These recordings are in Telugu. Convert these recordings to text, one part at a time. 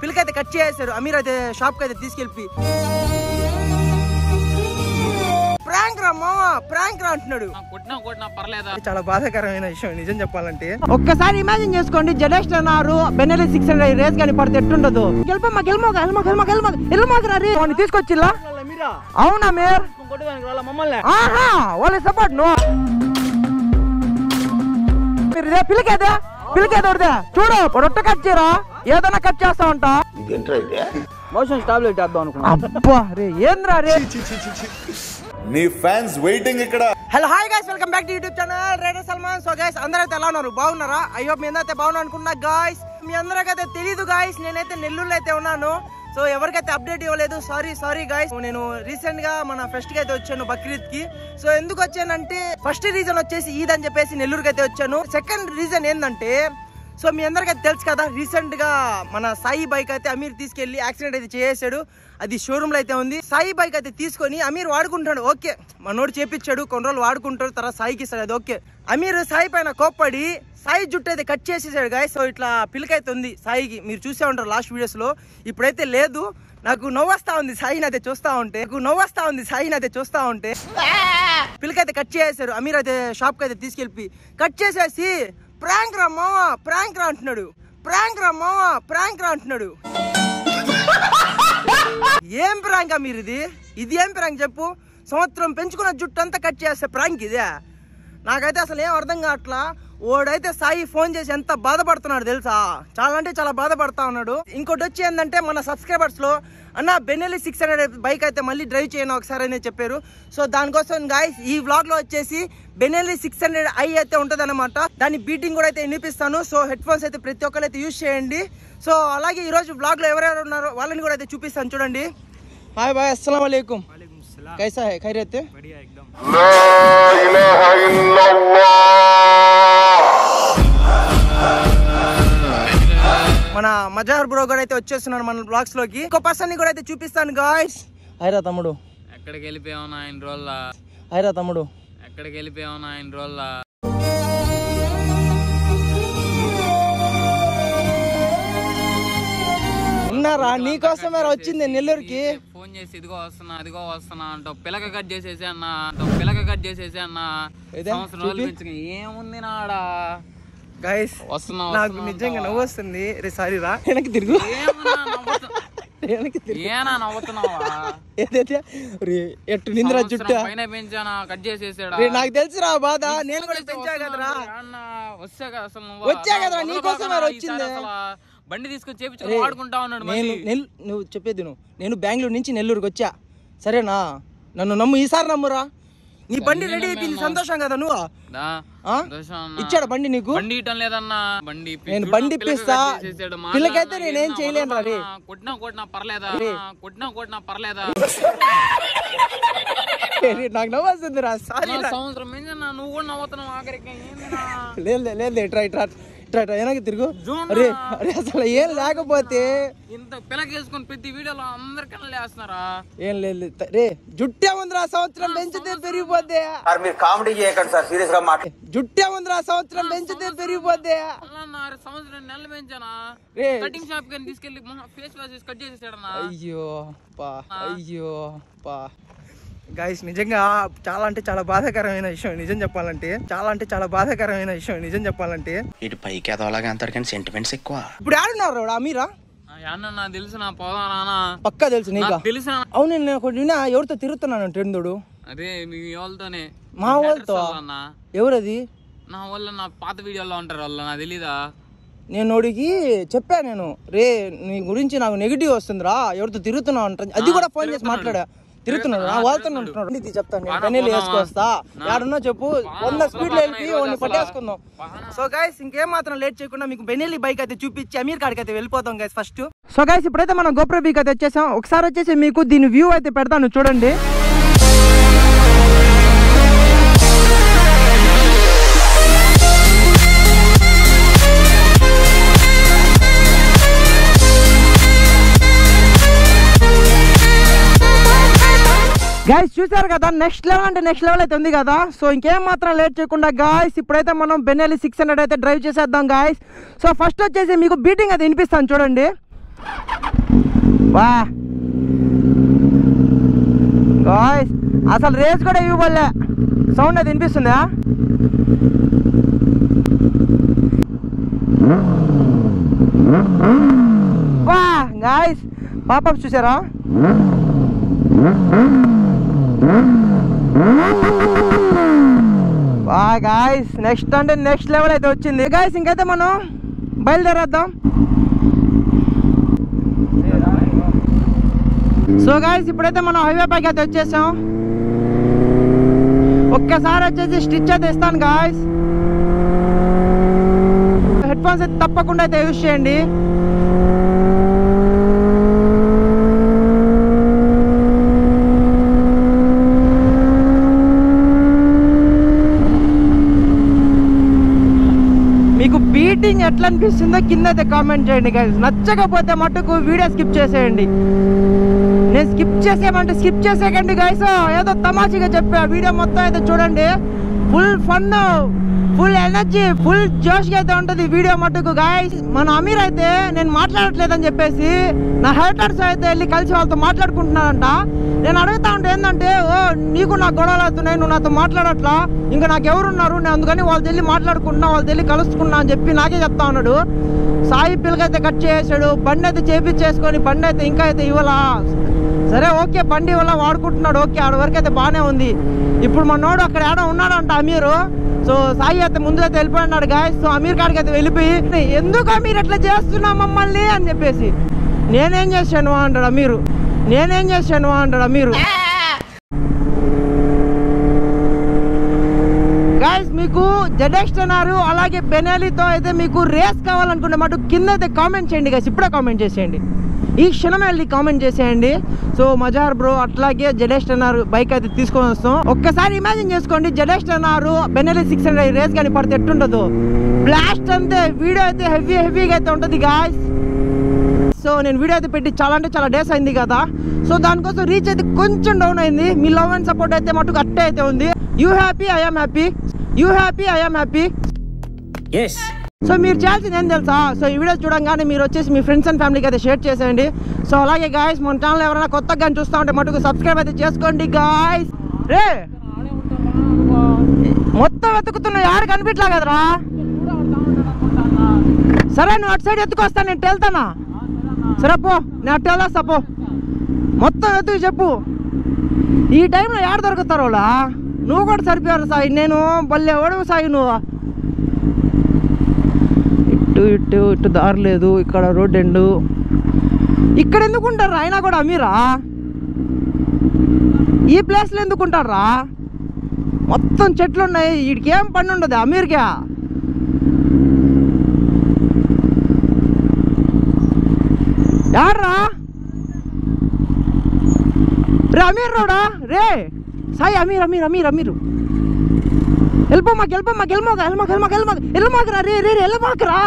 పిల్లకైతే కట్ చేశారు. అమీర్ అయితే షాప్ కి అయితే తీసుకెళ్ళి ప్రాంక్ రా మావా, ప్రాంక్ రా అంటున్నాడు. చాలా బాధాకరమైన విషయం నిజం చెప్పాలంటే. ఒక్కసారి ఇమాజిన్ చేసుకోండి, జడేష్ అన్నారు బెన్నెలీ 600 రేస్ గాని పడితే ఎట్టుండదు. తీసుకొచ్చిల్లా? అవునా మీరు వాళ్ళ సపోర్ట్ నో పిల్లకేదా పిల్లకేదా చూడు రొట్ట కట్ చేయరా, ఏదైనా కట్ చేస్తా ఉంటా. మోషన్ టాబ్లెట్ వేద్దాం అనుకున్నా. అబ్బా రే ఏంద్రా రే, నీ ఫ్యాన్స్ వెయిటింగ్ ఇక్కడ. Hello hi guys, welcome back to YouTube channel Rider Salman. So guys అందరూ అయితే ఎలా ఉన్నారు, బాగున్నారా? ఐ హోప్ మీ అందరైతే బాగున్నా అనుకున్నా. గైస్ మీ అందరికైతే తెలీదు గైస్, నేనైతే నెల్లూరులో అయితే ఉన్నాను. సో ఎవరికైతే అప్డేట్ ఇవ్వలేదు, సారీ గైస్. నేను రీసెంట్ గా మన ఫెస్ట్ కి అయితే వచ్చాను, బక్రీద్ కి. సో ఎందుకు వచ్చానంటే ఫస్ట్ రీజన్ వచ్చేసి ఈద్ అని చెప్పేసి నెల్లూరుకి అయితే వచ్చాను. సెకండ్ రీజన్ ఏంటంటే, సో మీ అందరికైతే తెలుసు కదా, రీసెంట్ గా మన సాయి బైక్ అయితే అమీర్ తీసుకెళ్లి యాక్సిడెంట్ అయితే చేసాడు. అది షోరూమ్ లో అయితే ఉంది. సాయి బైక్ అయితే తీసుకొని అమీర్ వాడుకుంటాడు, ఓకే మనోడు చేపించాడు, కొన్ని రోజులు వాడుకుంటాడు, తర్వాత సాయికి ఇస్తాడు, అది ఓకే. అమీర్ సాయి పైన కోప్పడి సాయి జుట్టు అయితే కట్ చేసేసాడు గాయస్. సో ఇట్లా పిల్లకైతే ఉంది సాయికి, మీరు చూసే ఉంటారు లాస్ట్ వీడియోస్ లో. ఇప్పుడైతే లేదు. నాకు నవ్వొస్తా ఉంది సాయిని అయితే చూస్తా ఉంటే. పిల్లకైతే కట్ చేసేసారు. అమీర్ అయితే షాప్ కి అయితే తీసుకెళ్ళి కట్ చేసేసి ప్రాంక్ రా మావా, ప్రాంక్ రా అంటున్నాడు. ఏం ప్రాంక్ మీరు ఇది ఏం ప్రాంక్ చెప్పు? సంవత్సరం పెంచుకున్న జుట్టు అంతా కట్ చేస్తే ప్రాంక్ ఇదే? నాకైతే అసలు ఏం అర్థం కావట్లా. ఓడైతే సాయి ఫోన్ చేసి ఎంత బాధపడుతున్నాడు తెలుసా, చాలా అంటే చాలా బాధపడతా ఉన్నాడు. ఇంకోటి వచ్చి ఏంటంటే, మన సబ్స్క్రైబర్స్ లో అన్న బెన్నెలీ 600 బైక్ అయితే మళ్ళీ డ్రైవ్ చేయను ఒకసారి అని చెప్పారు. సో దానికోసం గాయస్ ఈ వ్లాగ్ లో వచ్చేసి బెన్నెలీ 600i అయితే ఉంటది అనమాట. దాని బీటింగ్ కూడా అయితే వినిపిస్తాను. సో హెడ్ ఫోన్స్ అయితే ప్రతి ఒక్కరు అయితే యూజ్ చేయండి. సో అలాగే ఈ రోజు వ్లాగ్ లో ఎవరెవరు ఉన్నారో వాళ్ళని కూడా అయితే చూపిస్తాను, చూడండి. హాయ్ బాయ్, అస్సలాం వాలేకుమ్. कैसा है, खैरियत है? बढ़िया एकदम. ला इलाहा इल्लल्लाह. మన మజార్ బ్రో కూడా అయితే వచ్చేస్తున్నారు మన బ్లాగ్స్ లోకి. ఇంకో పర్సన్ ని కూడా అయితే చూపిస్తాను గాయ్స్. హైరా తమ్ముడు, ఎక్కడికి వెళ్ళిపోయావు నా ఇన్ని రోజుల? హైరా తమ్ముడు, ఎక్కడికి వెళ్ళిపోయావు నా ఇన్ని రోజుల? ఉన్నారా? నీకోసమే వచ్చింది నెల్లూరుకి. ఫోన్ చేసి ఇదిగో వస్తున్నా అంటావు. పిల్లక కట్ చేసేసి అన్న సంవత్సరం రోజులు పెంచుకుని ఏముంది నాడా గైస్. వస్తున్నా నాకు నిజంగా నవ్వు వస్తుంది. రే సారీ రా, వెనక్కి తిరుగు. ఎట్టు నింద్రా జుట్టు పెంచానా, కట్ చేసేసాడు. నాకు తెలుసురా బాధ, నేను కూడా పెంచా కదరా. వచ్చా కదరా, నీకోసమే వచ్చింది. బండి తీసుకొని చేపించుకొని వాడుకుంటా ఉన్నాడు. నువ్వు చెప్పేది నేను బెంగళూరు నుంచి నెల్లూరుకి వచ్చా, సరేనా? నన్ను నమ్ము, ఈసారి నమ్మురా. నీ బండి రెడీ అయిపోయింది, సంతోషం కదా? నువ్వు ఇచ్చాడు బండి నీకు? బండి ఇవ్వటం లేదన్నా. బండి నేను బండి ఇప్పిస్తా. పిల్లకైతే నేనేం చేయలేను రా. కొట్టినా పర్లేదా? నాకు నవ్వు వస్తుంది రా. సారీ, సంవత్సరం నువ్వు కూడా నవ్వుతున్నావు ఆఖరికి. లేదు ఇట్రా వెనక్కి తిరుగు. అరే అసలు ఏం లేకపోతే ఇంత పిల్లకేసుకొని ప్రతి వీడియోలో అందరికన్నా లేస్తున్నారా? ఏం లేదు రే, జుట్టే ఉందిరా, సంవత్సరం పెంచితే పెరిగిపోద్ది. మీరు కామెడీ చేయకండి సార్, సీరియస్ గా మాట. జుట్టే ఉందిరా, సంవత్సరం పెంచితే పెరిగిపోద్ది. సంవత్సరం నెలలు పెంచానా? కటింగ్ షాప్ కి తీసుకెళ్లి ఫేస్ వాష్ కట్ చేసేసాడన్నా. అయ్యో గైస్ నిజంగా చాలా అంటే చాలా బాధాకరమైన విషయం నిజం చెప్పాలంటే. ఇటు పైకి ఎదవలాగా అంటారు కానీ సెంటిమెంట్స్ ఎక్కువ. ఇప్పుడు ఆడున్నారు అమీరా? తెలుసు నా పోదానా, పక్కా తెలుసు నీకు? తెలుసు. అవును, నేను ఎవరితో తిరుగుతున్నాను ట్రెందుడు. అదే మీ వాళ్ళతోనే. మా వాళ్ళతో? ఎవరది? నా వాళ్ళ నా పాత వీడియోలో ఉంటారు వాళ్ళు, నాకు తెలీదా? నేను వాడికి చెప్పా, నేను రే నీ గురించి నాకు నెగిటివ్ వస్తుందిరా, ఎవరితో తిరుగుతున్నావు అంట. అది కూడా ఫోన్ చేసి మాట్లాడా. తిరుగుతున్నాడు, వాళ్ళతో చెప్తాను. నేను వేసుకొస్తా, యాడున్నా చెప్పు, 100 స్పీడ్ లో వెళ్ళి వాడిని పట్టేసుకుందాం. సో గైస్ ఇంకేం మాత్రం లేట్ చేయకుండా మీకు బెనెలీ బైక్ అయితే చూపించి అమీర్ కాడికి అయితే వెళ్ళిపోతాం గైస్ ఫస్ట్. సో గైస్ ఇప్పుడైతే మనం గోప్రో బైక్ అయితే వచ్చేసాం. ఒకసారి వచ్చేసి మీకు దీని వ్యూ అయితే పెడతాను, చూడండి. గాయస్ చూసారు కదా, నెక్స్ట్ లెవెల్ అంటే నెక్స్ట్ లెవెల్ అయితే ఉంది కదా. సో ఇంకేం మాత్రం లేట్ చేయకుండా గాయస్ ఇప్పుడైతే మనం బెనెలీ 600 అయితే డ్రైవ్ చేసేద్దాం గాయస్. సో ఫస్ట్ వచ్చేసి మీకు బీటింగ్ అయితే వినిపిస్తాను చూడండి. వా గాయస్ అసలు రేస్ కూడా ఇవ్వలే, సౌండ్ అయితే వినిపిస్తుందా? వా గాయస్ పాపప్స్ చూసారా? వా గాయస్ నెక్స్ట్ అంటే నెక్స్ట్ లెవెల్ అయితే వచ్చింది గాయస్. ఇంకైతే మనం బయలుదేరేద్దాం. సో గాయస్ ఇప్పుడైతే మనం హైవే పైకి అయితే వచ్చేసాం. ఒక్కసారి వచ్చేసి స్టిచ్ అయితే ఇస్తాను గాయస్. హెడ్ ఫోన్స్ అయితే తప్పకుండా అయితే యూజ్ చేయండి. మీకు బీటింగ్ ఎట్లా అనిపిస్తుందో కింద అయితే కామెంట్ చేయండి గైస్. నచ్చకపోతే మటుకు వీడియో స్కిప్ చేసేయండి. నేను స్కిప్ చేసేయమంటే స్కిప్ చేసేయండి గైస్. ఏదో తమాషగా చెప్పా, వీడియో మొత్తం అయితే చూడండి. Full fun, full energy, full జోష్గా అయితే ఉంటుంది వీడియో మటుకు గైస్. మన అమీర్ అయితే నేను మాట్లాడట్లేదని చెప్పేసి నా హేటర్స్ అయితే వెళ్ళి కలిసి వాళ్ళతో మాట్లాడుకుంటున్నారంట. నేను అడుగుతా ఉంటే ఏంటంటే, ఓ నీకు నాకు గొడవలు అవుతున్నాయి, నువ్వు నాతో మాట్లాడట్లా, ఇంకా నాకు ఎవరున్నారు, నేను అందుకని వాళ్ళు వెళ్ళి మాట్లాడుకుంటున్నా, వాళ్ళు వెళ్ళి కలుసుకున్నా అని చెప్పి నాకే చెప్తా ఉన్నాడు. సాయి పిల్లకైతే కట్ చేసాడు, బండి అయితే చేపించేసుకొని బండి అయితే ఇంకా అయితే ఇవ్వాలా. సరే ఓకే బండి వల్ల వాడుకుంటున్నాడు, ఓకే ఆడ వరకు అయితే బాగానే ఉంది. ఇప్పుడు మనోడు అక్కడ ఏడో ఉన్నాడంట అమీరు. సో సాయి అయితే ముందు అయితే వెళ్ళిపోయినాడు గాయస్. సో అమీర్ కాడికి అయితే వెళ్ళిపోయి, ఎందుకు అమీర్ ఎట్లా చేస్తున్నా మమ్మల్ని అని చెప్పేసి, నేనేం చేశాను అంటాడు అమీరు, నేనేం చేశాను అంటాడు అమీరు. గైస్ మీకు జెడెక్స్టనర్ అలాగే బెనెలీతో అయితే మీకు రేస్ కావాలనుకుంటే మటు కింద అయితే కామెంట్ చేయండి గైస్. ఇప్పుడే కామెంట్ చేసేయండి, ఈ క్షణమే వెళ్ళి కామెంట్ చేసేయండి. సో మజార్ బ్రో అట్లాగే జెడెక్స్టనర్ బైక్ అయితే తీసుకొని వస్తాం. ఒక్కసారి ఇమాజిన్ చేసుకోండి, జెడెక్స్టనర్ బెనెలీ 600 రేస్ కానీ పడితే ఎట్టుంటుందో. బ్లాస్ట్ అంతే, వీడియో అయితే హెవీగా అయితే ఉంటుంది గాయస్. సో నేను వీడియో అయితే పెట్టి చాలా అంటే చాలా డేస్ అయింది కదా. సో దానికోసం రీచ్ అయితే కొంచెం డౌన్ అయింది. మీ లవ్ అండ్ సపోర్ట్ అయితే మటుకు అట్టే అయితే ఉంది. You happy, I'm happy. You happy, I'm happy. So మీరు చేయాల్సింది ఏం తెలుసా? సో ఈ వీడియో చూడంగానే మీరు వచ్చేసి మీ ఫ్రెండ్స్ అండ్ ఫ్యామిలీకి అయితే షేర్ చేసేయండి. సో అలాగే గాయస్ మన ఛానల్ ఎవరైనా కొత్తగా చూస్తూ ఉంటే మటుకు సబ్స్క్రైబ్ అయితే చేసుకోండి గాయస్. రే మొత్తం వెతుకుతున్నా, యారు కనిపించలే కదరా. సరే నువ్వు అటు సైడ్ ఎత్తుకొస్తా, నేను వెళ్తానా? సరే పో, నేను అట్టు వెళ్తా పో. మొత్తం ఎత్తుకు చెప్పు. ఈ టైంలో ఏడ దొరుకుతారు వాళ్ళ? నువ్వు కూడా సరిపోయారు సాయి, నేను బల్లే ఓడవు సాయి. నువ్వు ఇటు దారి లేదు, ఇక్కడ రోడ్ ఎండు. ఇక్కడ ఎందుకుంటారా అయినా కూడా అమీరా? ఈ ప్లేస్లో ఎందుకుంటారా? మొత్తం చెట్లు ఉన్నాయి, వీడికి ఏం పని ఉండదు అమీర్గా. యాడ్రా రే అమీర్ రోడా రే సాయి. అమీర్ అమీర్ అమీర్ అమీరు వెళ్ళమాకరా రే రే వెళ్ళమాకరా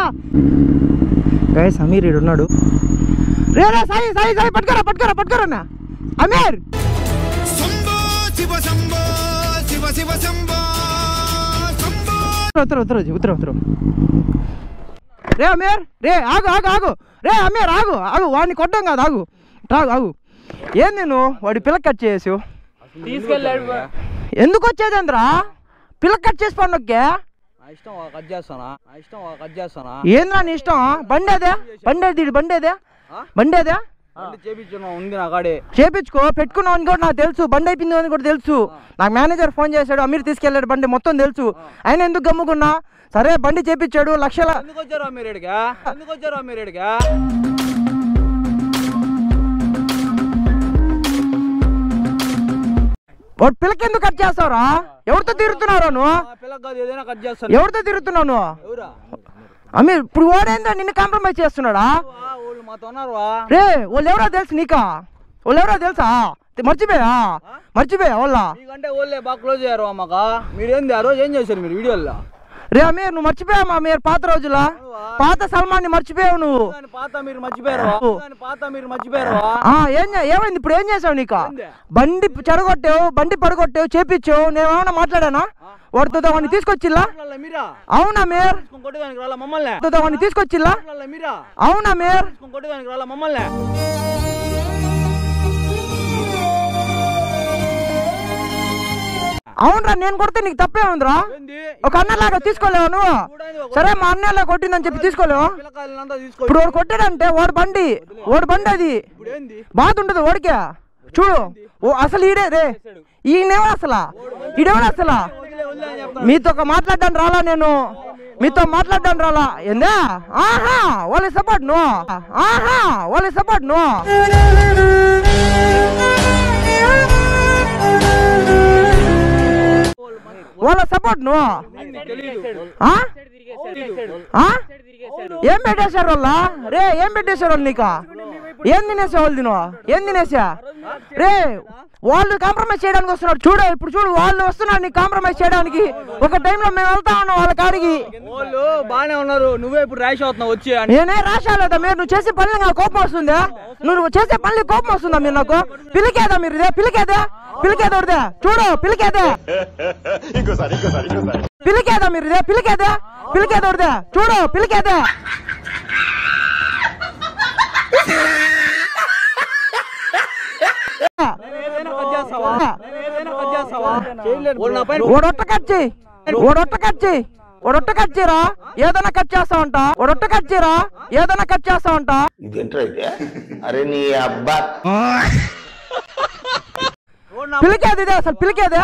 గైస్. అమీర్ ఈడు ఉన్నాడు. రే రే సాయి సాయి సాయి పట్టుకోరా అమీర్. ఉత్తరం రే అమీర్, రే ఆగు రే అమీర్ ఆగు వాడిని కొట్టం కాదు, ఆగు. ఏం నేను వాడి పిల్ల కట్ చేసావు? తీసుకెళ్ళాడు. ఎందుకు వచ్చేది అందరా? పిల్ల కట్ చేసి పండుగకే ఏంద్రా నీ ఇష్టం? బండేదే చేపించుకో, పెట్టుకున్నావు అని కూడా నాకు తెలుసు. బండి అయిపోయింది అని కూడా తెలుసు. నాకు మేనేజర్ ఫోన్ చేశాడు, అమీర్ తీసుకెళ్ళాడు బండి, మొత్తం తెలుసు. ఆయన ఎందుకు గమ్ముకున్నా? సరే బండి చేపించాడు, లక్షల. వాడు పిల్లకి ఎందుకు కట్ చేస్తావురా? ఎవరితో తిరుగుతున్నావు నువ్వు? ఎవరితో తిరుగుతున్నావు నువ్వు? అమీర్ ఇప్పుడు వాడేందా నిన్ను కాంప్రమైజ్ చేస్తున్నాడా? రే వాళ్ళు ఎవరో తెలుసు నీకా? వాళ్ళు ఎవరో తెలుసా? మర్చిపోయా వాళ్ళ బాగా క్లోజ్ అయ్యారు అమ్మక. మీరు ఏంది ఆ రోజు ఏం చేశారు మీరు వీడియోలో? రే అమీర్ నువ్వు మర్చిపోయావు అమీర్ పాత రోజుల పాత సల్మాన్ ని మర్చిపోయావు నువ్వు ఏమైంది ఇప్పుడు ఏం చేసావు నీకు బండి చెడగొట్టావు బండి పడగొట్టావు చేపించావు నేనేమన్నా మాట్లాడానా వాడితో వాడిని తీసుకొచ్చిల్లా అవునా మీర్ వాడిని తీసుకొచ్చిల్లా అవునా మీర్ అవునరా నేను కొడితే నీకు తప్పే ఉందిరా ఒక అన్నలాగా తీసుకోలేవు నువ్వు సరే మా అన్నలా కొట్టిందని చెప్పి తీసుకోలేవు ఇప్పుడు వాడు కొట్టాడంటే వాడు బండి అది బాధ ఉండదు వాడికే చూడు అసలు ఈడే రే ఈయనేవో అసలు ఈడేవాడు అసలు మీతో మాట్లాడడానికి రాలా నేను మీతో మాట్లాడడానికి రాలా ఏందా ఆహా వాళ్ళ సపోర్ట్ నువ్వు వాళ్ళ సపోర్ట్ నువ్వు ఏం పెట్టేశారు వాళ్ళ రే ఏం పెట్టేశారు వాళ్ళు నీకు ఏం తినేసా వాళ్ళు ఏం తినేసా రే వాళ్ళు కాంప్రమైజ్ చేయడానికి వస్తున్నారు చూడు ఇప్పుడు చూడు వాళ్ళు వస్తున్నారు నీకు కాంప్రమైజ్ చేయడానికి ఒక టైంలో మేము వెళ్తా ఉన్నాం వాళ్ళ కాడికి వాళ్ళు బానే ఉన్నారు నువ్వే ఇప్పుడు ర్యాష్ అవుతున్నావు వచ్చి నేనే రాశాలేదా మీరు నువ్వు చేసే పనులు నాకు కోపం వస్తుందా నువ్వు చేసే పనులు కోపం వస్తుందా మీరు నాకు పిలికేదా మీరు ఇదే పిలికేదే చూడు పిలికేదా మీరు ఇదే పిలికేదా చూడు పిలికేదా ఒడొట్ట కట్ చేయరా ఏదైనా కట్ చేస్తావంట ఒడొట్ట కట్ చేయరా ఏదైనా కట్ చేస్తావంట అరే నీ అబ్బా పిలికేది ఇదే అసలు పిలికేదే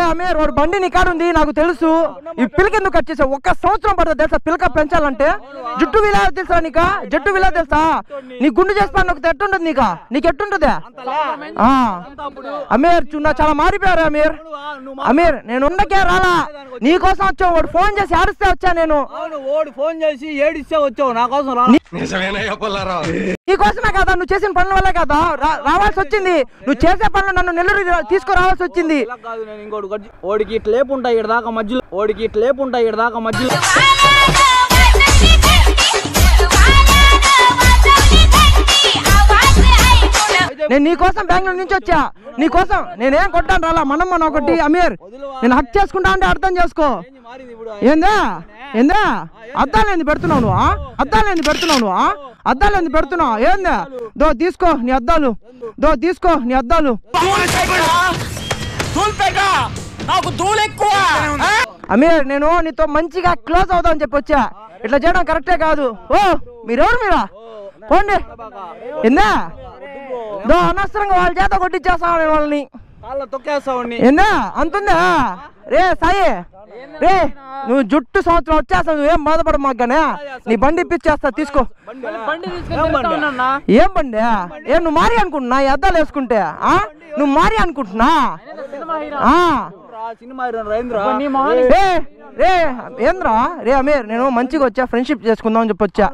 అమీర్ వాడు బండి నీ కాడు ఉంది నాకు తెలుసు ఈ పిలికెందుకు కట్ చేసావు 1 సంవత్సరం పడుతుంది తెలుసా పిలక పెంచాలంటే జుట్టు విలా తెలుసా నీకా జట్టు విలా తెలుసా నీ గుండు చేసి పని ఒక ఎట్టుంటది నీకు ఎట్టుంటది అమీర్ చాలా మారిపోయారు అమీర్ నేను ఉండకే రాలా నీకోసం వచ్చావు వాడు ఫోన్ చేసి ఆడిస్తే వచ్చా నేను ఫోన్ చేసి ఏడిస్తే వచ్చావు నా కోసం నీకోసమే కదా నువ్వు చేసిన పనుల వల్లే కదా రావాల్సి వచ్చింది నువ్వు చేసే పనులు నన్ను నెల్లూరు తీసుకురావాల్సి వచ్చింది ఓడికి ఇట్లా లేపు ఉంటాయి ఇక్కడ దాకా మధ్యలో నేను నీకోసం బెంగళూరు నుంచి వచ్చా నీకోసం నేనేం కొట్టాను రాలా మనం ఒకటి అమీర్ నేను హక్ చేసుకుంటా అంటే అర్థం చేసుకో ఏందా అద్దాలు ఏంది పెడుతున్నావు ఏందా తీసుకో నీ అద్దాలు అమీర్ నేను నీతో మంచిగా క్లోజ్ అవుదామని చెప్పి వచ్చా ఇట్లా చేయడం కరెక్టే కాదు మీరా పోండి ఏందా అనవసరంగా వాళ్ళ చేత కొట్టించేస్తావు వాళ్ళని ఏందా అంతుందా రే సాయి రే నువ్వు జుట్టు సంవత్సరం వచ్చేస్తావు నువ్వేం బాధపడ మాగానే నీ బండి ఇప్పించేస్తా తీసుకో ఏం బండి నువ్వు మారి అనుకుంటున్నా ఈ అద్దాలు వేసుకుంటే నువ్వు మారి అనుకుంటున్నా ఏంద్రా రే అమీర్ నేను మంచిగా వచ్చా ఫ్రెండ్షిప్ చేసుకుందాం అని చెప్పి వచ్చా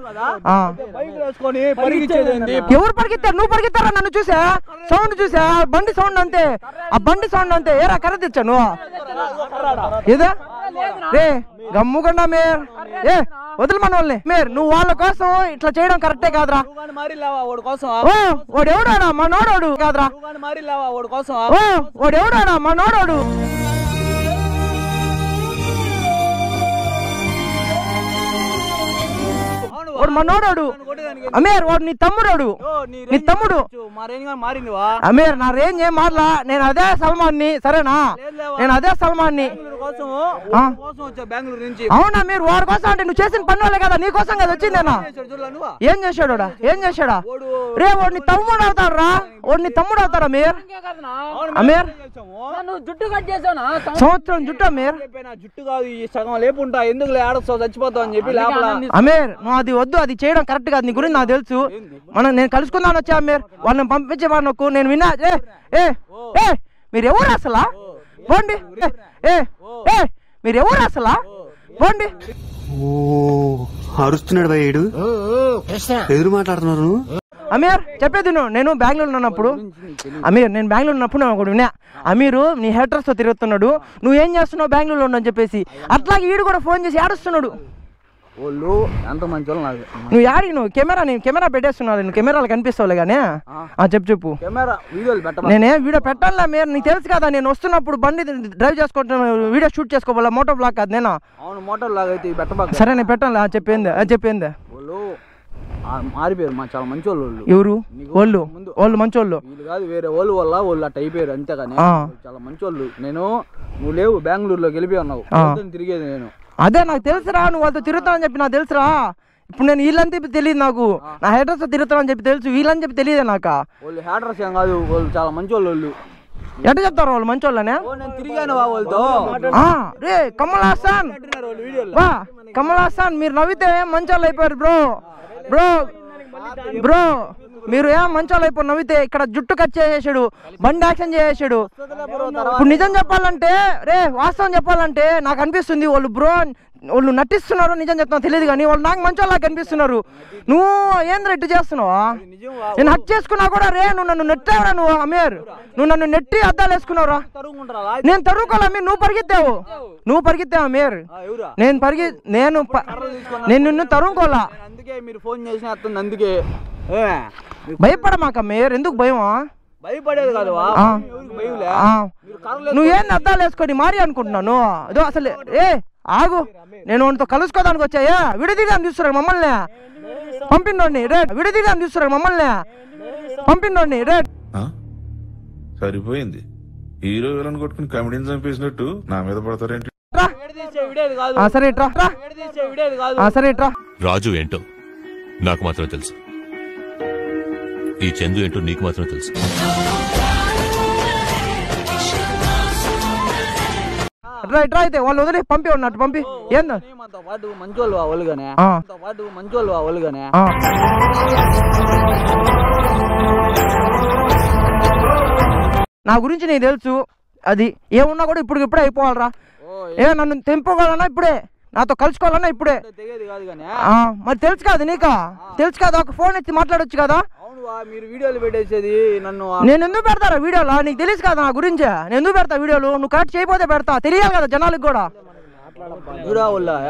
ఎవరు పరిగెత్తారు నువ్వు పరిగెత్తారా నన్ను చూసా బండి సౌండ్ అంతే ఏరా కర్ర తెచ్చా నువ్వు ఏదా రే గమ్ముకుండా మీర్ వదిలి మన వాళ్ళని నువ్వు వాళ్ళ కోసం ఇట్లా చేయడం కరెక్టే కాదురా వాడు ఎవడాడా మనోడు కాదురా వాడు ఎవడాడా మనోడు వాడు మనోడు అమీర్ వాడు నీ తమ్ముడు అమీర్ నా రేంజ్ ఏం మాట్లా నేను అదే సల్మాన్ని సరేనా అవునా మీరు వాడి కోసం అంటే నువ్వు చేసిన పని వాళ్ళే కదా నీ కోసం కదా వచ్చిందేనా ఏం చేశాడా రే వాడిని తమ్ముడు అవుతారా మీరు అమీర్ సంవత్సరం జుట్టు అమీర్ జుట్టు కాదు సగం లేపుంటా ఎందుకు ఆడస్తావు చచ్చిపోతావు అని చెప్పి అమీర్ నువ్వు అది వద్దు అది చేయడం కరెక్ట్ కాదు నీ గురించి నాకు తెలుసు నేను కలుసుకుందాను వచ్చా అమీర్ వాళ్ళని పంపించేవాడు నేను విన్నా మీరు ఎవరు అసలా పోండి మీరు ఎవరు అసలా పోండి అరుస్తున్నాడు భయ్యుడు ఎదురు మాట్లాడుతున్నారు అమీర్ చెప్పేది నేను బెంగళూరు ఉన్నప్పుడు అమీర్ నేను బెంగళూరు ఉన్నప్పుడు నేను ఒకటి విన్నా అమీరు నీ హేటర్స్తో తిరుగుతున్నాడు నువ్వేం చేస్తున్నావు బెంగళూరులో అని చెప్పేసి అట్లాగే వీడు కూడా ఫోన్ చేసి ఏడుస్తున్నాడు వాళ్ళు ఎంత మంచి వాళ్ళు నాకు నువ్వు యాడికి నువ్వు కెమెరా పెట్టేస్తున్నావు నువ్వు కెమెరాలు కనిపిస్తావులే కానీ చెప్పు కెమెరా వీడియోలు పెట్ట నేనే వీడియో పెట్టాలా మీరు నీకు తెలుసు కదా నేను వస్తున్నప్పుడు బండి డ్రైవ్ చేసుకుంటున్నా వీడియో షూట్ చేసుకోవాలా మోటో బ్లాగ్ కాదు నేను అవును మోటార్ లాగా అయితే పెట్టబాక సరే నేను పెట్టాలా చెప్పింది వాళ్ళు మారిపోయారు మా చాలా మంచి వాళ్ళు ఎవరు వాళ్ళు మంచోళ్ళు వీళ్ళు కాదు వేరే వాళ్ళు వల్ల వాళ్ళు అట్ట అయిపోయారు అంతేగాని చాలా మంచి వాళ్ళు నువ్వు లేవు బెంగళూరులోకి వెళ్ళిపోయి ఉన్నావు తిరిగేది నేను అదే నాకు తెలుసురా నువ్వు వాళ్ళతో తిరుగుతానని చెప్పి నాకు తెలుసురా ఇప్పుడు నేను వీళ్ళని చెప్పి తెలియదు నాకు నా హేటర్స్ తిరుగుతానని చెప్పి తెలుసు వీళ్ళని చెప్పి తెలియదే నాకు వాళ్ళు హేటర్స్ ఏం కాదు వాళ్ళు చాలా మంచి వాళ్ళు ఎట్లా చెప్తారు వాళ్ళు మంచి వాళ్ళనే నేను తిరిగాను వాళ్ళతో రే కమల్ హాసన్ మీరు నవ్వితే మంచి వాళ్ళు అయిపోయారు బ్రో మీరు ఏం మంచి వాళ్ళు అయిపోయి నవ్వితే ఇక్కడ జుట్టు కట్ చేసేసాడు బండి యాక్షన్ చేసేసాడు ఇప్పుడు నిజం చెప్పాలంటే వాస్తవం చెప్పాలంటే నాకు అనిపిస్తుంది వాళ్ళు నటిస్తున్నారు నిజం చెప్తున్నా తెలియదు కానీ వాళ్ళు నాకు మంచి వాళ్ళకి కనిపిస్తున్నారు నువ్వు ఏంద్ర ఇట్టు చేస్తున్నావా నేను హక్ చేసుకున్నా కూడా నువ్వు నన్ను నెట్టావురా నువ్వు అమీర్ నువ్వు నన్ను నెట్టి అద్దాలు వేసుకున్నావురా నేను తరువుకోవాలి అమీర్ నువ్వు పరిగెత్తావు అమీర్ నేను నిన్ను తరువుకోవాలా అందుకే మీరు ఫోన్ చేసిన అత్తుంది అందుకే భయపడమాక అమీర్ ఎందుకు భయమా భయపడేది కాదు నువ్వేంది అద్దాలు వేసుకొని మారి అనుకుంటున్నాను అదో అసలు ఆగు నేను వాడితో కలుసుకోదానికి వచ్చాయా విడదీయడానికి చూస్తున్నాడు మమ్మల్ని పంపిండండి విడదీయడానికి చూస్తున్నాడు మమ్మల్ని పంపిండండి సరిపోయింది హీరో విలన్ కొట్టుకుని కమెడీని చంపేసినట్టు నా మీద పడతారేంటి సరే రాజు ఏంటో నాకు మాత్రం తెలుసు ఈ చందు ఏంటో నీకు మాత్రం తెలుసు అయితే వాళ్ళు వదిలే పంపి ఉన్నట్టు పంపి ఏందో పాటు మంచోళ్ళు వాళ్ళుగానే నా గురించి నీకు తెలుసు అది ఏమున్నా కూడా ఇప్పుడే అయిపోవాలరా నన్ను తెంపుకోవాలన్నా ఇప్పుడే నాతో కలుసుకోవాలన్నా ఇప్పుడే మరి తెలుసు కాదు నీకా తెలుసు కదా ఒక ఫోన్ ఎత్తి మాట్లాడొచ్చు కదా మీరు వీడియోలు పెట్టేసేది నన్ను నేను ఎందుకు పెడతారా వీడియోలో నీకు తెలుసు కదా నా గురించి నేను ఎందుకు పెడతా వీడియోలు నువ్వు కరెక్ట్ చేయకపోతే పెడతా తెలియాలి కదా జనాలకు కూడా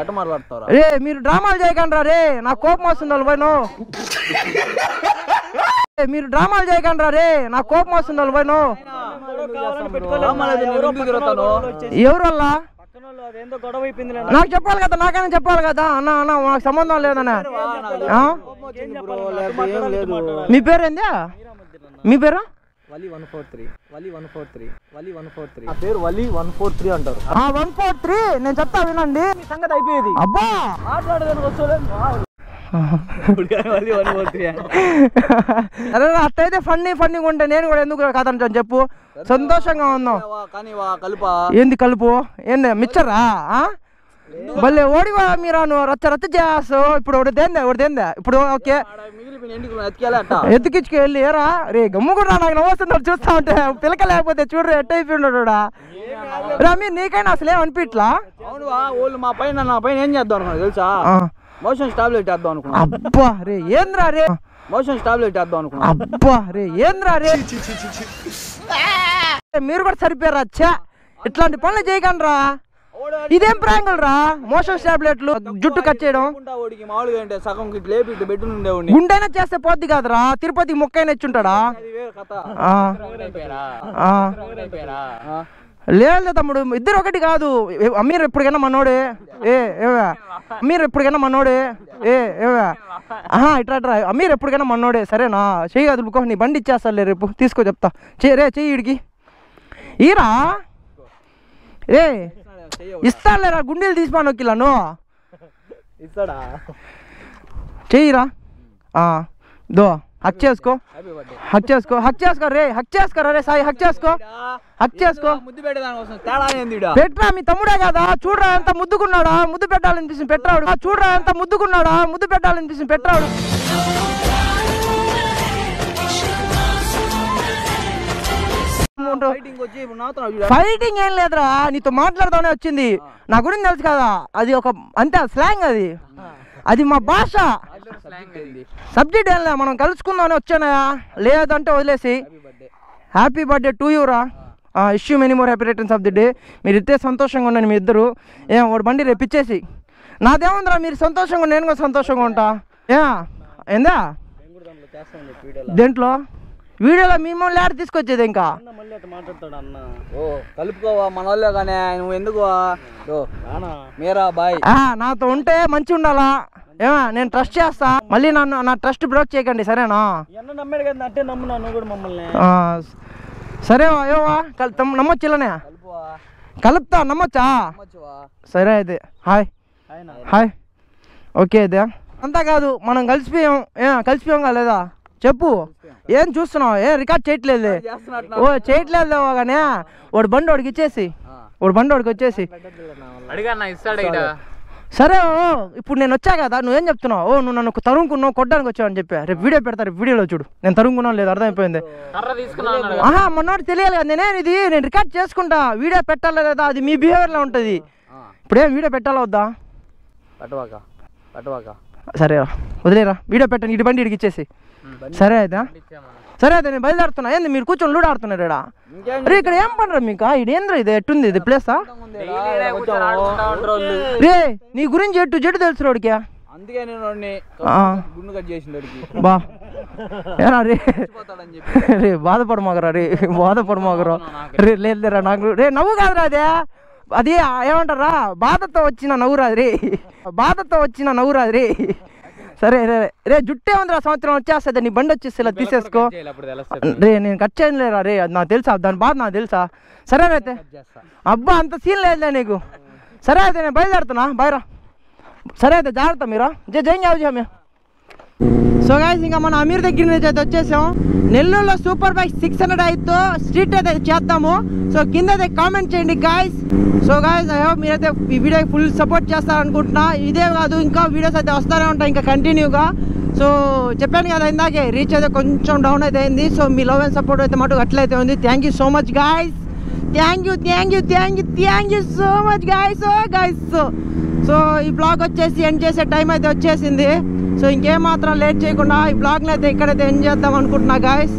ఎట మాట్లాడతారా మీరు డ్రామాలు చేయకండి రే నాకు కోపం వస్తుంది వాళ్ళు పోయినో మీరు డ్రామాలు చేయకండి రే నాకు కోపం వస్తుంది వాళ్ళు పోయినో ఎవరు వల్ల నాకు చెప్పాలి కదా నాకైనా చెప్పాలి కదా అన్న నాకు సంబంధం లేదన్నా మీ పేరు ఏంది మీ పేరు వలి 143 పేరు వలి 143 అంటారు 143 నేను చెప్తా వినండి సంగతి అయిపోయేది అబ్బా మాట్లాడడానికి వస్తలేదు అరే అట్టయితే ఫన్నీగా ఉంటే నేను కూడా ఎందుకు కాదంటాను చెప్పు సంతోషంగా ఉన్నాం ఏంది కలుపు ఏంది మిచ్చరా భలే ఓడివా మీరా నువ్వు రచ్చ చేస్తావు ఇప్పుడు ఒకటిదేందా ఇప్పుడు ఓకే ఎత్తుకిచ్చుకు వెళ్ళి ఏరా రే గమ్ము కూడా నాకు నవ్వుతున్నాడు చూస్తా ఉంటే పిలక లేకపోతే చూడరు ఎట్ట అయిపోయినాడు రా మీరు నీకైనా అసలు ఏమనిపిట్లా వాళ్ళు నా పైన ఏం చేద్దాం అనుకున్నా తెలుసా మోషన్ టాబ్లెట్ వేద్దాం అనుకున్నా అబ్బా రే ఏంద్రా రే మోషన్ టాబ్లెట్ వేద్దాం అనుకున్నా అబ్బా రే ఏంద్రా రే మీరు కూడా సరిపోయారా అచ్చా ఇట్లాంటి పనులు చేయకండి రా ఇదేం ప్రాంగులు రా మోషన్ టాబ్లెట్లు జుట్టు కట్ చేయడం మామూలుగా సగం లేపి బెడ్ ఉండేవాడిని గుండైనా చేస్తే పోద్ది కాదురా తిరుపతికి మొక్కైనా ఇచ్చుంటాడా లేదు తమ్ముడు ఇద్దరు ఒకటి కాదు అమీర్ ఎప్పటికైనా మనోడే అమీర్ ఎప్పటికైనా మనోడే ఇట్లా అమీర్ ఎప్పటికైనా మనోడే సరేనా చెయ్యి అదుపుకో నీ బండి ఇచ్చేస్తాలే రేపు తీసుకో చెప్తా చెయ్యి ఇడికి ఈరా ఇస్తాలేరా గుండెలు తీసిపోను నొక్కిలాను ఇస్తాడా చెయ్యిరా దో హక్ చేసుకో రే సాయి హక్ చేసుకో పెట్రా మీ తమ్ముడే కదా చూడరా ఎంత ముద్దుకున్నాడా ముద్దు పెట్టాలనిపిస్తుంది పెట్టరాడు పెట్టరాడు ఫైటింగ్ ఏం లేదురా నీతో మాట్లాడదానే వచ్చింది నా గురించి తెలుసు కదా అది ఒక అంతే స్లాంగ్ అది అది మా భాష. సబ్జెక్ట్ ఏం లే, మనం కలుసుకుందామని వచ్చానయా, లేదంటే వదిలేసి. హ్యాపీ బర్త్డే టు యూ రా. Issue many more happy returns of the day. మీరు ఇస్తే సంతోషంగా ఉండండి మీ ఇద్దరు. వాడు బండి రేపు ఇచ్చేసి. నాదేముందిరా, మీరు సంతోషంగా నేను కూడా సంతోషంగా ఉంటా. ఏందా దేంట్లో వీడియోలో మిమ్మల్ని లేడ తీసుకొచ్చేది ఇంకా కలుపుకోవా మన వాళ్ళే కానీ నువ్వు ఎందుకు మీరా బాయ్ నాతో ఉంటే మంచి ఉండాలా. నేను ట్రస్ట్ చేస్తా, మళ్ళీ నా ట్రస్ట్ బ్రేక్ చేయకండి సరేనా? నమ్మాడు కదా అంటే నమ్మునా నువ్వు కూడా మమ్మల్ని. సరే అయ్యోవా నమ్మొచ్చు ఇలానే కలుపుతా, నమ్మొచ్చా? సరే అయితే హాయ్ హాయ్. ఓకే అయితే అంతా కాదు, మనం కలిసిపోయాం కాలేదా చెప్పు. ఏం చూస్తున్నావు? రికార్డ్ చేయట్లేదు. చేయట్లేదు కానీ వాడు బండి వాడికి ఇచ్చేసి, వాడు బండి వాడికి వచ్చేసి. సరే ఇప్పుడు నేను వచ్చా కదా, నువ్వేం చెప్తున్నావు? నువ్వు నన్ను తరుముకున్నావు, కొట్టడానికి వచ్చావు అని చెప్పా. రేపు వీడియో పెడతారు, వీడియోలో చూడు నేను తరుముకున్నాను లేదు, అర్థమైపోయింది. మొన్నోడు తెలియాలి కదా, నేను రికార్డ్ చేసుకుంటా. వీడియో పెట్టాలా లేదా అది మీ బిహేవియర్లో ఉంటుంది. ఇప్పుడేం వీడియో పెట్టాలా వద్దా? సరే వదిలేరా, వీడియో పెట్టండి, ఇటు బండి ఇడికి ఇచ్చేసి. సరే అయితే నేను బయలుదేరుతున్నా. ఏంది మీరు కూర్చొని లూడో ఆడుతున్నారు ఇక్కడ? రే ఇక్కడ ఏం పడరా మీకు? ఇది ఏంద్రా, ఇది ఎట్టుంది ఇది ప్లేసా? రే నీ గురించి జట్టు తెలుసు రోడ్కి. అందుకే నేను గుండు కట్ చేసిన బా ఏనా రే రే బాధపడమాగరా, రే లేదురా నాకు. రే నవ్వు కాదురా అది ఏమంటారా, బాధతో వచ్చిన నవ్వురాది రే. సరే రే జుట్టే ఉందిరా, సంవత్సరం వచ్చేస్తుంది, నీ బండి వచ్చేసి ఇలా తీసేసుకో. రే నేను కట్ చేయలేరా రే, అది నాకు తెలుసా, దాని బాధ నాకు తెలుసా. సరే అయితే అబ్బా అంత సీన్ లేదులే నీకు. సరే అయితే నేను బయలుదేరుతున్నా, బాయ్రా. సరే అయితే జాగ్రత్త మీరా, జై. సో గైస్ ఇంకా మన అమీర్ దగ్గర నుంచి అయితే వచ్చేసాం. నెల్లూరులో సూపర్ బైక్ 600 అయితే స్ట్రీట్ అయితే చేద్దాము. సో కింద అయితే కామెంట్ చేయండి guys. So guys I hope మీరైతే ఈ వీడియోకి ఫుల్ సపోర్ట్ చేస్తారనుకుంటున్నా. ఇదే కాదు ఇంకా వీడియోస్ అయితే వస్తూనే ఉంటాయి ఇంకా కంటిన్యూగా. సో చెప్పాను కదా ఇందాకే, రీచ్ అయితే కొంచెం డౌన్ అయితే అయింది. So me love and support అయితే మటుకు అట్లయితే ఉంది. Thank you so much guys, thank you so much guys. So ఈ బ్లాగ్ వచ్చేసి ఎండ్ చేసే టైం అయితే వచ్చేసింది. సో ఇంకేం మాత్రం లేట్ చేయకుండా ఈ బ్లాగ్ని అయితే ఇక్కడైతే ఎండ్ చేద్దాం అనుకుంటున్నా గాయస్.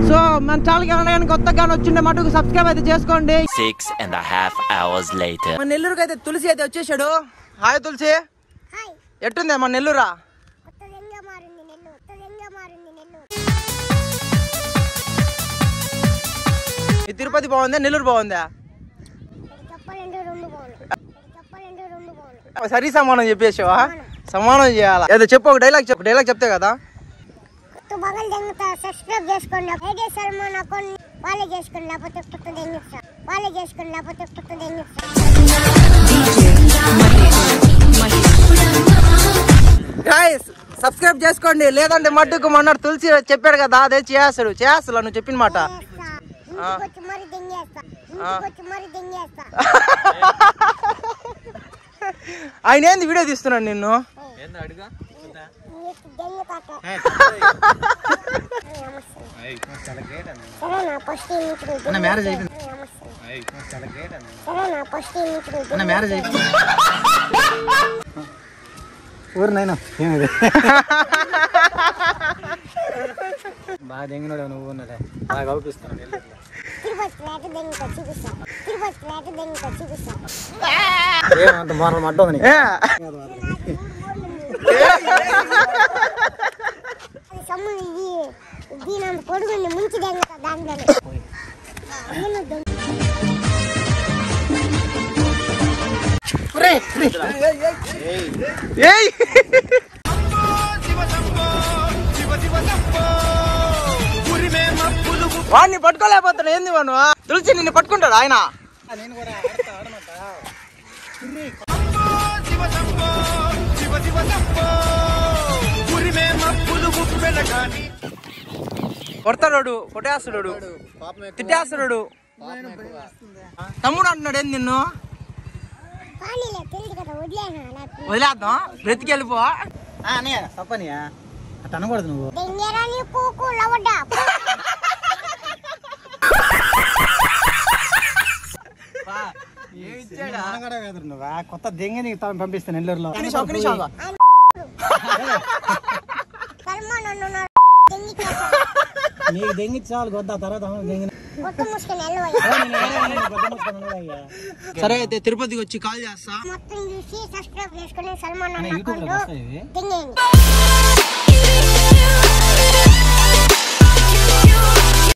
సో మన ఛానల్కి ఎవరైనా కొత్తగా వచ్చిండే మటుకు సబ్స్క్రైబ్ అయితే చేసుకోండి. 6.5 hours later. మన నెల్లూరుకి అయితే తులసి అయితే వచ్చేసాడు. హాయ్ తులసి, ఎట్టుంది మన నెల్లూరా? ఈ తిరుపతి బాగుందా, నెల్లూరు బాగుందా? సరి సమానం చెప్పేసావా? సమానం చేయాలా? ఏదో చెప్పు, ఒక డైలాగ్ చెప్పు. డైలాగ్ చెప్తే కదా. సబ్స్క్రైబ్ చేసుకోండి, సల్మాన్ అకౌంట్ వాళ్ళే చేసుకోండి, లేకపోతే వాళ్ళే చేసుకోండి, లేకపోతే గైస్ సబ్స్క్రైబ్ చేసుకోండి, లేదంటే మట్టుకు మొన్న తులసి చెప్పాడు కదా అదే చేస్తాడు నువ్వు చెప్పిన మాట. ఆయన ఏంది వీడియో తీస్తున్నాడు నిన్ను? మ్యారేజ్ అయిపోయింది. ఊరినైనా ఏమిది బాగా దెంగినాడు నువ్వు ఉన్నదే, బాగా అవుపిస్తున్నావు. ఏమంత మొన్న మడ్డ పొడుగుండి ముంచి దాంట్లో వాడిని పట్టుకోలేకపోతున్నా. ఏంది వాను? తులసి నిన్ను పట్టుకుంటాడు ఆయన. కొడతాడు, కొట్టేస్తాడు, తిట్టేస్తాడు. తమ్ముడు అంటున్నాడు ఏంది నిన్ను? వదిలేద్దాం, బ్రతికెళ్ళిపో. తప్పని అట్ట అనకూడదు నువ్వు. నువ్వు కొత్త దెంగని పంపిస్తాను నెల్లూరులో. సల్మాన్ అన్న నీకు దెంగి చాలు కొద్దా తర్వాత సరే అయితే తిరుపతికి వచ్చి కాల్ చేస్తా. మొత్తం చూసి సబ్స్క్రైబ్ చేసుకుని సల్మాన్ అన్న అకౌంట్